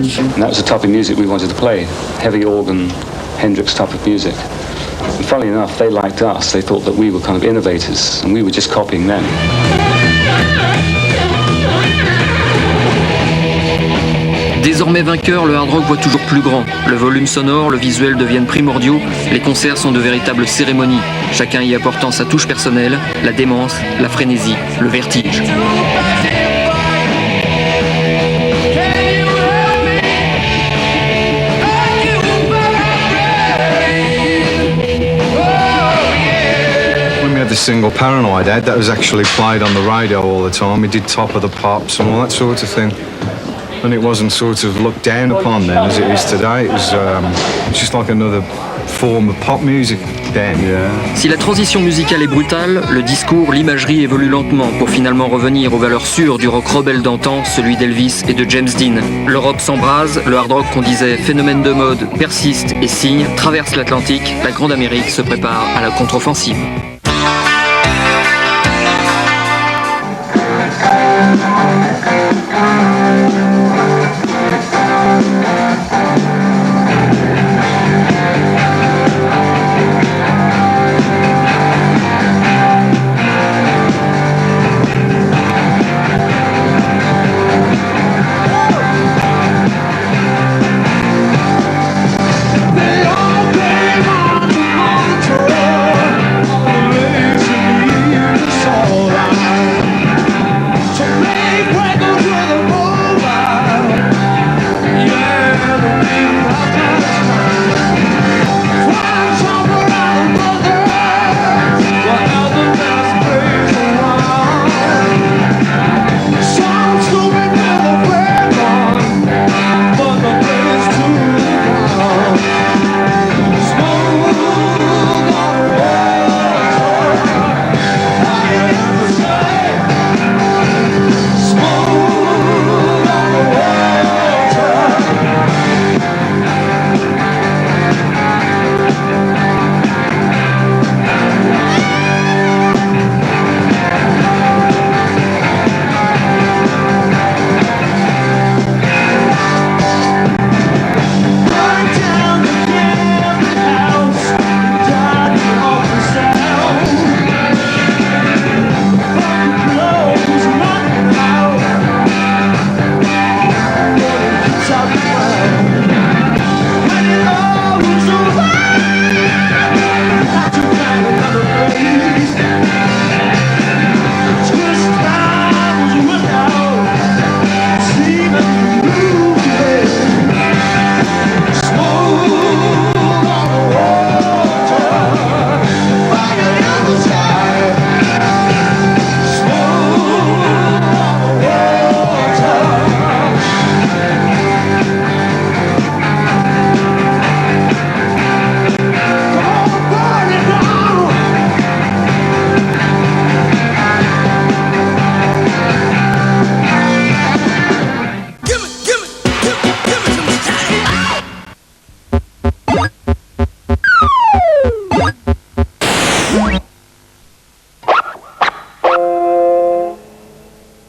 And that was the type of music we wanted to play, heavy organ, Hendrix type of music. And funnily enough, they liked us. They thought that we were kind of innovators, and we were just copying them. Désormais vainqueur, le hard rock voit toujours plus grand. Le volume sonore, le visuel deviennent primordiaux. Les concerts sont de véritables cérémonies. Chacun y apportant sa touche personnelle, la démence, la frénésie, le vertige. The single Paranoid Head that was actually played on the radio all the time. He did Top of the Pops and all that sort of thing, and it wasn't sort of looked down upon then as it is today. It was just like another form of pop music then. Yeah. Si la transition musicale est brutale, le discours, l'imagerie évolue lentement pour finalement revenir aux valeurs sûres du rock rebelle d'antan, celui d'Elvis et de James Dean. L'Europe s'embrase, le hard rock qu'on disait phénomène de mode persiste et signe, traverse l'Atlantique, la Grande Amérique se prépare à la contre-offensive.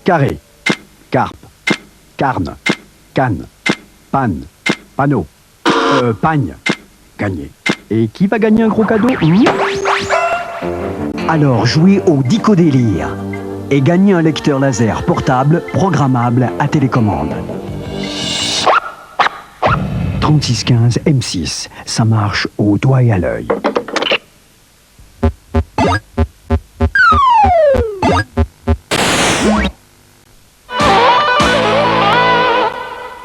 Carré, carpe, carne, canne, panne, panneau, pagne, gagné. Et qui va gagner un gros cadeau? Alors jouez au Dicodélire et gagnez un lecteur laser portable programmable à télécommande. 3615 M6, ça marche au doigt et à l'œil.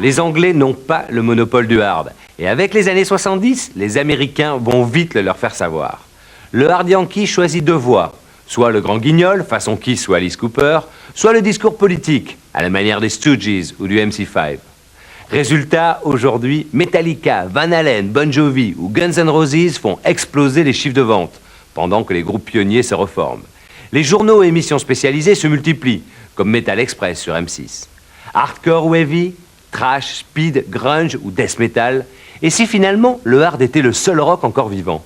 Les Anglais n'ont pas le monopole du hard. Et avec les années 70, les Américains vont vite le leur faire savoir. Le hard yankee choisit deux voies. Soit le grand guignol, façon Kiss ou Alice Cooper, soit le discours politique, à la manière des Stooges ou du MC5. Résultat, aujourd'hui, Metallica, Van Halen, Bon Jovi ou Guns N' Roses font exploser les chiffres de vente, pendant que les groupes pionniers se reforment. Les journaux et émissions spécialisées se multiplient, comme Metal Express sur M6. Hardcore ou heavy, trash, speed, grunge ou death metal. Et si finalement, le hard était le seul rock encore vivant?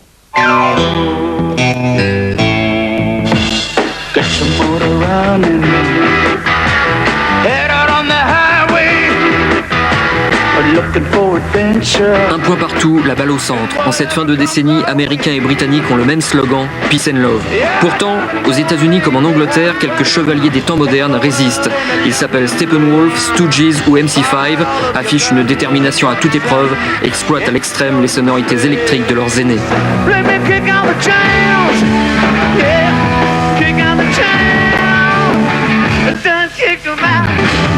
Get your motor running. Head out on the highway. Un point partout, la balle au centre. En cette fin de décennie, Américains et Britanniques ont le même slogan, Peace and Love. Pourtant, aux États-Unis comme en Angleterre, quelques chevaliers des temps modernes résistent. Ils s'appellent Steppenwolf, Stooges ou MC5, affichent une détermination à toute épreuve, exploitent à l'extrême les sonorités électriques de leurs aînés.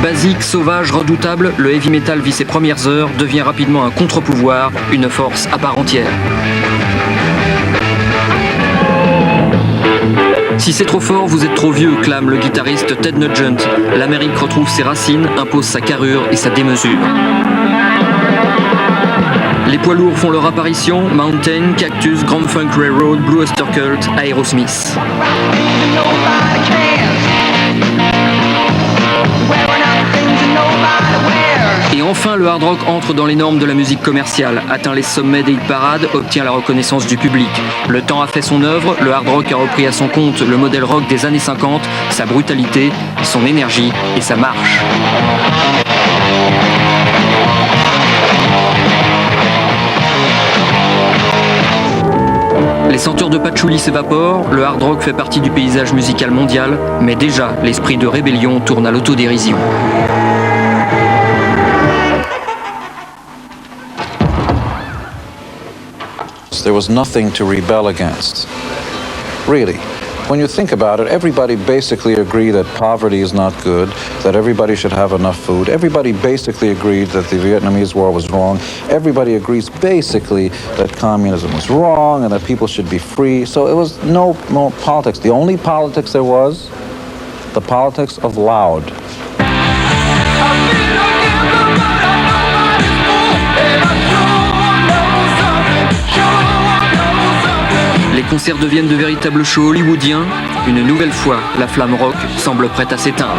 Basique, sauvage, redoutable, le heavy metal vit ses premières heures, devient rapidement un contre-pouvoir, une force à part entière. Si c'est trop fort, vous êtes trop vieux, clame le guitariste Ted Nugent. L'Amérique retrouve ses racines, impose sa carrure et sa démesure. Les poids lourds font leur apparition, Mountain, Cactus, Grand Funk Railroad, Blue Oyster Cult, Aerosmith. Et enfin, le hard rock entre dans les normes de la musique commerciale, atteint les sommets des hit parades, obtient la reconnaissance du public. Le temps a fait son œuvre, le hard rock a repris à son compte le modèle rock des années 50, sa brutalité, son énergie et sa marche. Les senteurs de patchouli s'évaporent, le hard rock fait partie du paysage musical mondial, mais déjà l'esprit de rébellion tourne à l'autodérision. There was nothing to rebel against. Really. When you think about it, everybody basically agreed that poverty is not good, that everybody should have enough food. Everybody basically agreed that the Vietnamese War was wrong. Everybody agrees basically that communism was wrong and that people should be free. So it was no more politics. The only politics there was, the politics of loud. Les concerts deviennent de véritables shows hollywoodiens. Une nouvelle fois, la flamme rock semble prête à s'éteindre.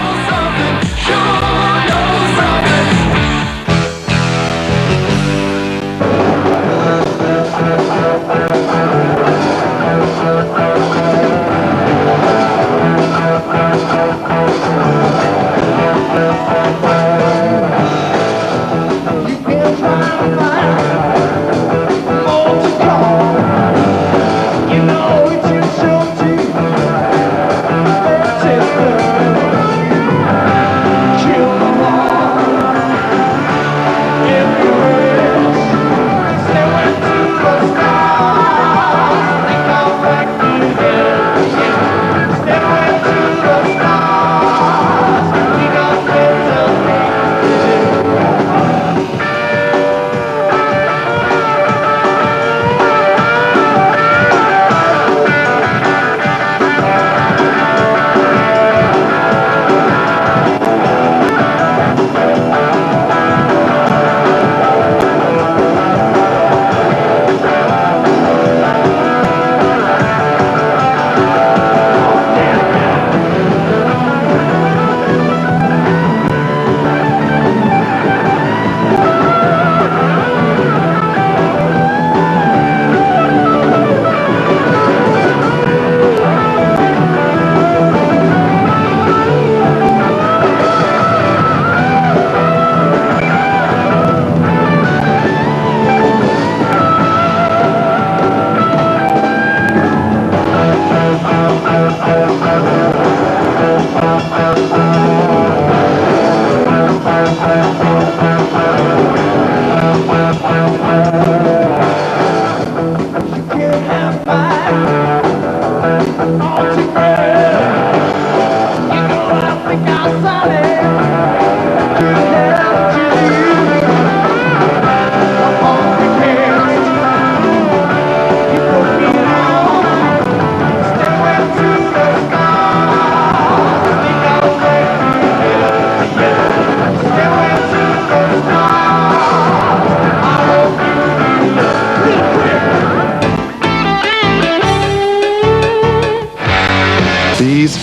These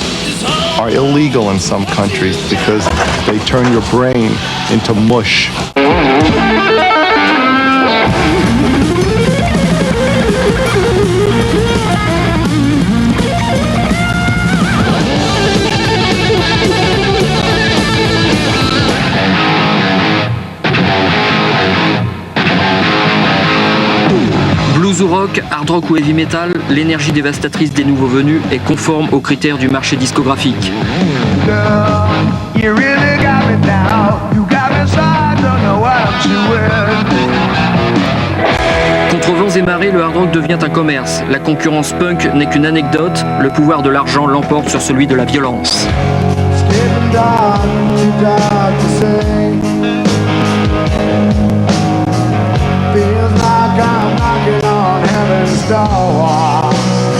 are illegal in some countries because they turn your brain into mush. ou rock, hard rock ou heavy metal, l'énergie dévastatrice des nouveaux venus est conforme aux critères du marché discographique. Contre vents et marées, le hard rock devient un commerce. La concurrence punk n'est qu'une anecdote, le pouvoir de l'argent l'emporte sur celui de la violence.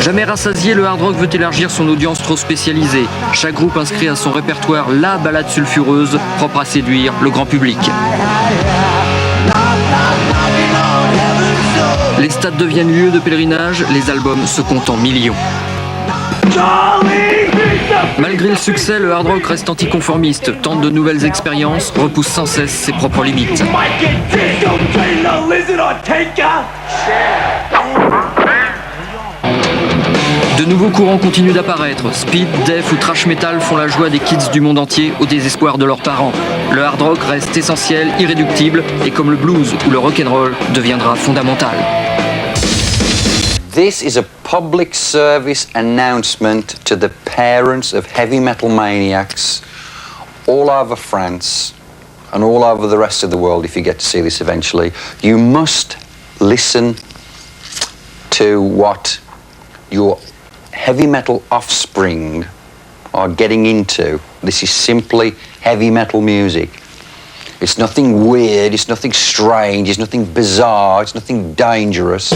Jamais rassasié, le hard rock veut élargir son audience trop spécialisée. Chaque groupe inscrit à son répertoire la balade sulfureuse, propre à séduire le grand public. Les stades deviennent lieux de pèlerinage, les albums se comptent en millions. Malgré le succès, le hard rock reste anticonformiste, tente de nouvelles expériences, repousse sans cesse ses propres limites. De nouveaux courants continuent d'apparaître. Speed, death ou thrash metal font la joie des kids du monde entier au désespoir de leurs parents. Le hard rock reste essentiel, irréductible, et comme le blues ou le rock'n'roll, deviendra fondamental. This is a public service announcement to the parents of heavy metal maniacs all over France and all over the rest of the world if you get to see this eventually. You must listen to what your heavy metal offspring are getting into. This is simply heavy metal music. It's nothing weird, it's nothing strange, it's nothing bizarre, it's nothing dangerous.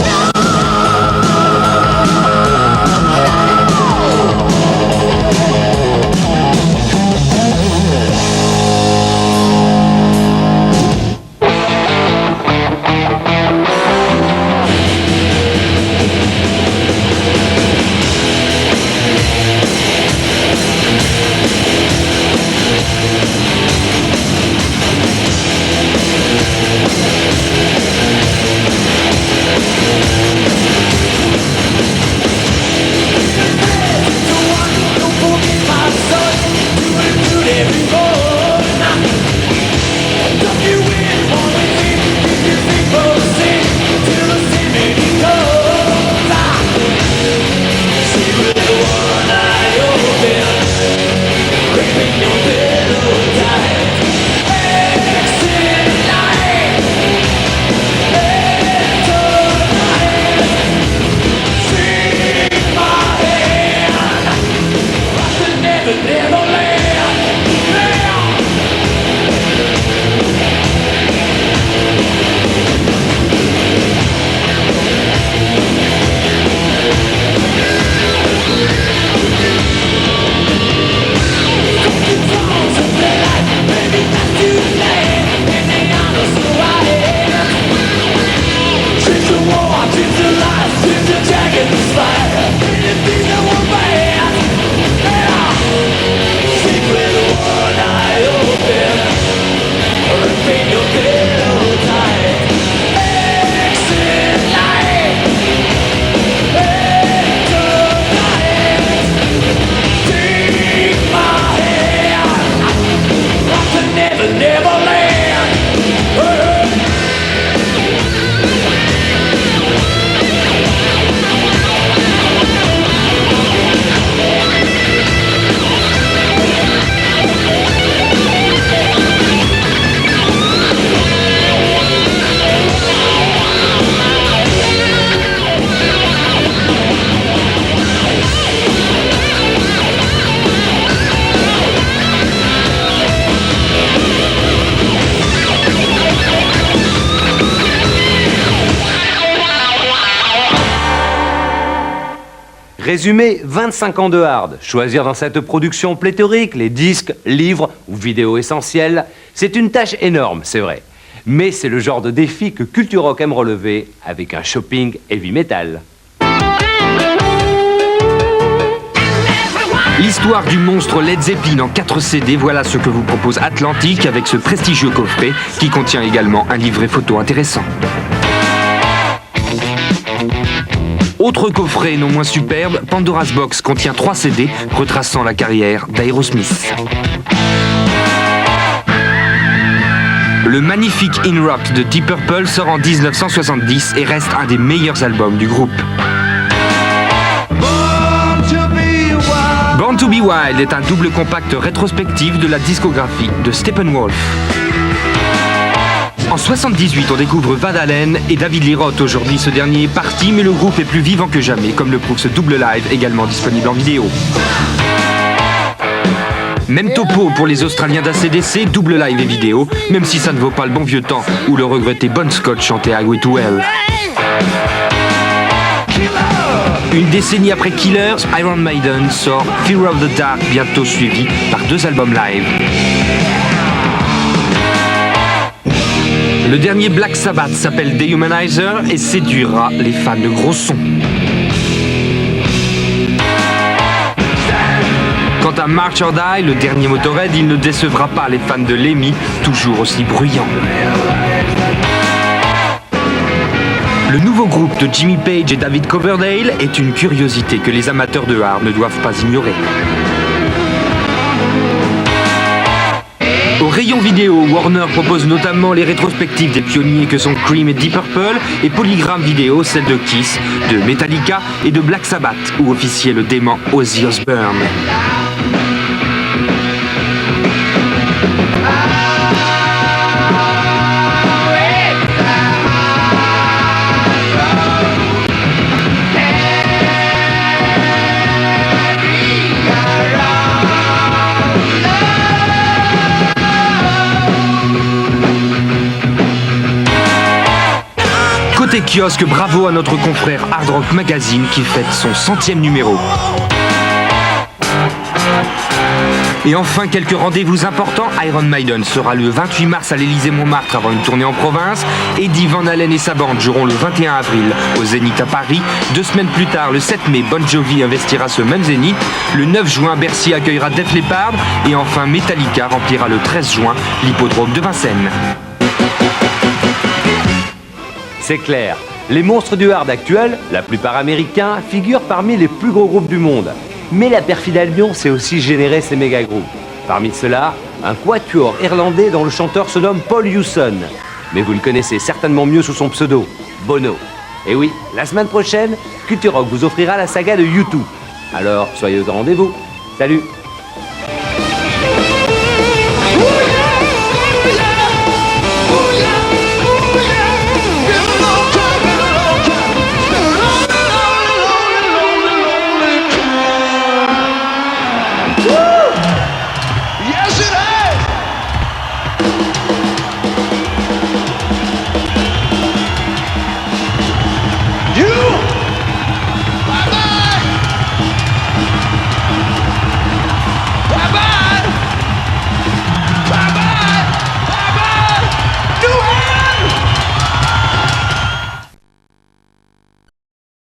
Résumé, 25 ans de hard. Choisir dans cette production pléthorique les disques, livres ou vidéos essentielles, c'est une tâche énorme, c'est vrai. Mais c'est le genre de défi que Culture Rock aime relever avec un shopping heavy metal. L'histoire du monstre Led Zeppelin en 4 CD, voilà ce que vous propose Atlantic avec ce prestigieux coffret qui contient également un livret photo intéressant. Autre coffret non moins superbe, Pandora's Box contient 3 CD retraçant la carrière d'Aerosmith. Le magnifique In Rock de Deep Purple sort en 1970 et reste un des meilleurs albums du groupe. Born to be Wild est un double compact rétrospectif de la discographie de Steppenwolf. En 78, on découvre Van Halen et David Lee Roth. Aujourd'hui, ce dernier est parti, mais le groupe est plus vivant que jamais, comme le prouve ce double live, également disponible en vidéo. Même topo pour les Australiens d'ACDC, double live et vidéo, même si ça ne vaut pas le bon vieux temps où le regretté Bon Scott chantait Highway to Hell. Une décennie après Killers, Iron Maiden sort Fear of the Dark, bientôt suivi par 2 albums live. Le dernier Black Sabbath s'appelle Dehumanizer et séduira les fans de gros sons. Quant à March or Die, le dernier Motorhead, il ne décevra pas les fans de Lemmy, toujours aussi bruyants. Le nouveau groupe de Jimmy Page et David Coverdale est une curiosité que les amateurs de hard ne doivent pas ignorer. Au rayon vidéo, Warner propose notamment les rétrospectives des pionniers que sont Cream et Deep Purple, et Polygram Vidéo, celle de Kiss, de Metallica et de Black Sabbath, où officiait le dément Ozzy Osbourne. Côté kiosque, bravo à notre confrère Hard Rock Magazine qui fête son 100e numéro. Et enfin, quelques rendez-vous importants. Iron Maiden sera le 28 mars à l'Élysée-Montmartre avant une tournée en province. Eddie Van Halen et sa bande joueront le 21 avril au Zénith à Paris. 2 semaines plus tard, le 7 mai, Bon Jovi investira ce même Zénith. Le 9 juin, Bercy accueillera Def Leppard. Et enfin, Metallica remplira le 13 juin l'hippodrome de Vincennes. C'est clair, les monstres du hard actuels, la plupart américains, figurent parmi les plus gros groupes du monde. Mais la perfide Albion sait aussi générer ces méga groupes. Parmi ceux-là, un quatuor irlandais dont le chanteur se nomme Paul Hewson. Mais vous le connaissez certainement mieux sous son pseudo, Bono. Et oui, la semaine prochaine, Culture Rock vous offrira la saga de U2. Alors, soyez au rendez-vous. Salut!